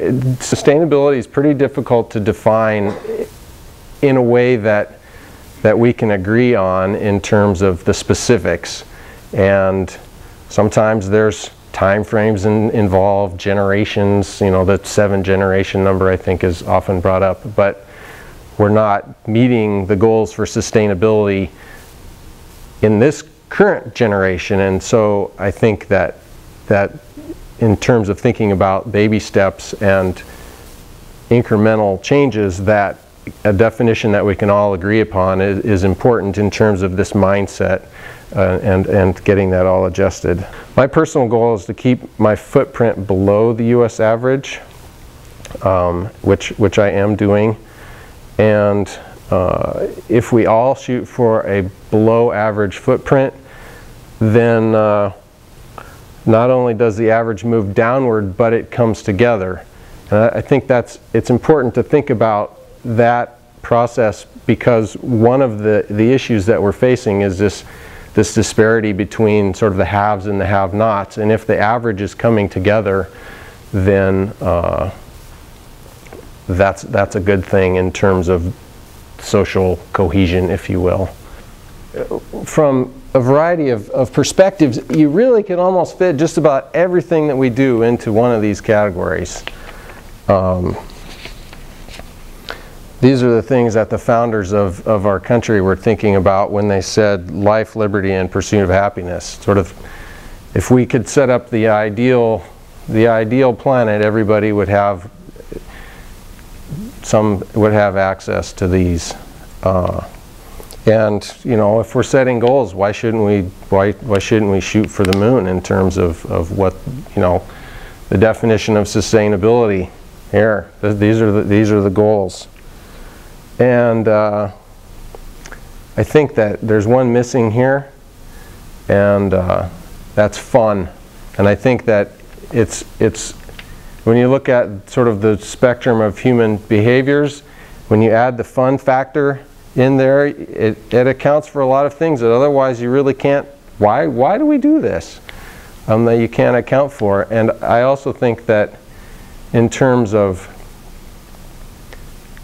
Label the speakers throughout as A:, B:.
A: sustainability is pretty difficult to define in a way that we can agree on in terms of the specifics. And sometimes there's time frames involved, generations, you know, the 7-generation number I think is often brought up, but we're not meeting the goals for sustainability in this current generation. And so I think that in terms of thinking about baby steps and incremental changes, that a definition that we can all agree upon is important in terms of this mindset and getting that all adjusted. My personal goal is to keep my footprint below the US average, which I am doing. And if we all shoot for a below average footprint, then not only does the average move downward, but it comes together. And I think it's important to think about that process, because one of the issues that we're facing is this disparity between sort of the haves and the have-nots. And if the average is coming together, then that's a good thing in terms of social cohesion, if you will. From a variety of perspectives, you really can almost fit just about everything that we do into one of these categories. These are the things that the founders of our country were thinking about when they said life, liberty, and pursuit of happiness. Sort of, if we could set up the ideal planet, everybody would have access to these. And you know, if we're setting goals, why shouldn't we shoot for the moon in terms of what, you know, the definition of sustainability here? These are the goals. And I think that there's one missing here, and that's fun. And I think that it's when you look at sort of the spectrum of human behaviors, when you add the fun factor in there, it accounts for a lot of things that otherwise you really can't. Why do we do this? That you can't account for. And I also think that in terms of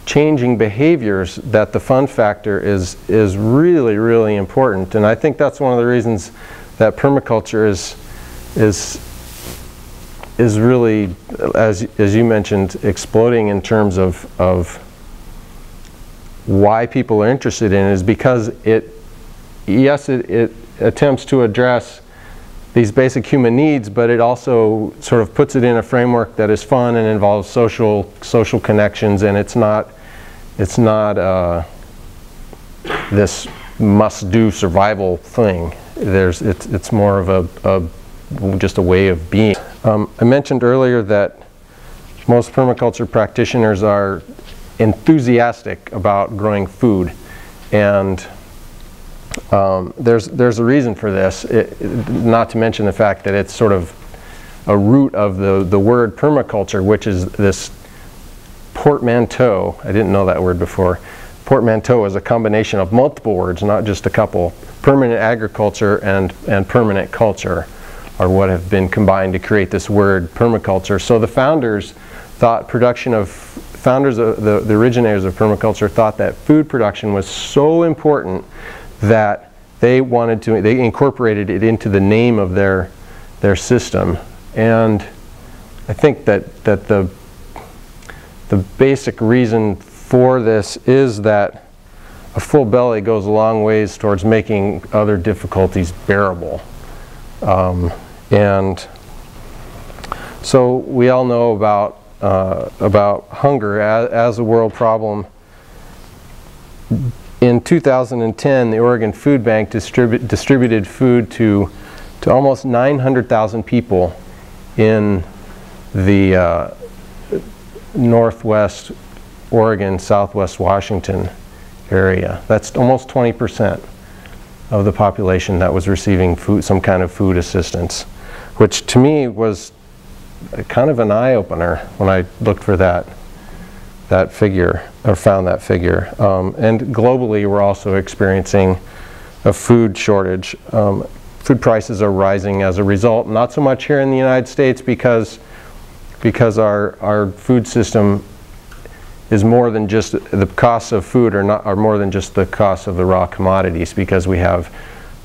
A: changing behaviors, that the fun factor is really, really important. And I think that's one of the reasons that permaculture is really, as you mentioned, exploding in terms of why people are interested in it, is because it attempts to address these basic human needs, but it also sort of puts it in a framework that is fun and involves social connections, and it's not this must-do survival thing. It's more of just a way of being. I mentioned earlier that most permaculture practitioners are enthusiastic about growing food, and there's a reason for this, not to mention the fact that it's sort of a root of the word permaculture, which is this portmanteau. I didn't know that word before. Portmanteau is a combination of multiple words, not just a couple. Permanent agriculture and permanent culture are what have been combined to create this word permaculture. So the founders thought the originators of permaculture thought that food production was so important that they incorporated it into the name of their system. And I think that the basic reason for this is that a full belly goes a long ways towards making other difficulties bearable. And so we all know about hunger as a world problem. In 2010, the Oregon Food Bank distributed food to almost 900,000 people in the northwest Oregon, southwest Washington area. That's almost 20% of the population that was receiving food, some kind of food assistance, which to me was kind of an eye-opener when I looked for that figure, or found that figure. And globally, we're also experiencing a food shortage. Food prices are rising as a result, not so much here in the United States, because because our food system is more than just the costs of food are more than just the cost of the raw commodities, because we have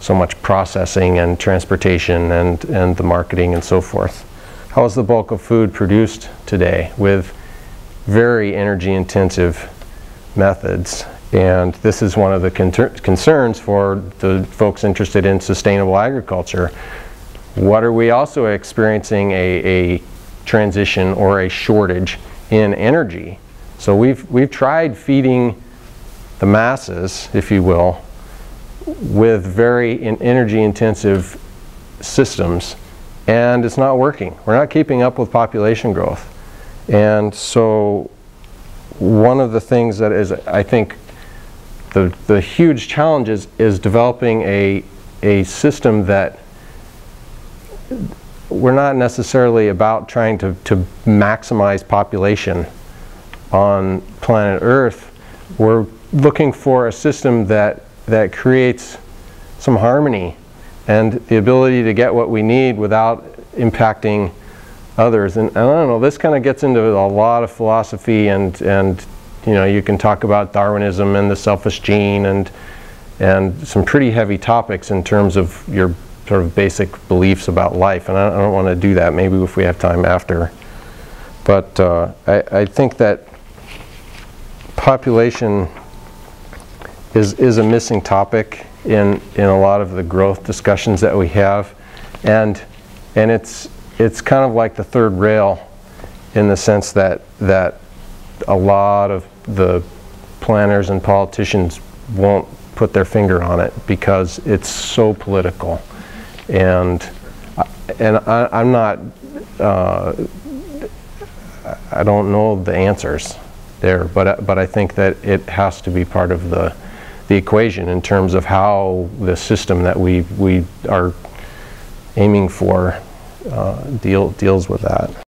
A: so much processing and transportation and the marketing and so forth. How is the bulk of food produced today? With very energy intensive methods. And this is one of the concerns for the folks interested in sustainable agriculture. What are we also experiencing a transition or a shortage in energy? So we've tried feeding the masses, if you will, with very energy intensive systems, and it's not working. We're not keeping up with population growth. And so one of the things that is, I think, the huge challenge is developing a system that we're not necessarily about trying to maximize population on planet Earth. We're looking for a system that creates some harmony and the ability to get what we need without impacting others. And I don't know, this kind of gets into a lot of philosophy, and you know, you can talk about Darwinism and the selfish gene and some pretty heavy topics in terms of your sort of basic beliefs about life, and I don't want to do that. Maybe if we have time after. But I think that population is a missing topic in a lot of the growth discussions that we have, and it's kind of like the third rail, in the sense that a lot of the planners and politicians won't put their finger on it because it's so political, and I'm not I don't know the answers there, but I think that it has to be part of the equation in terms of how the system that we are aiming for deals with that.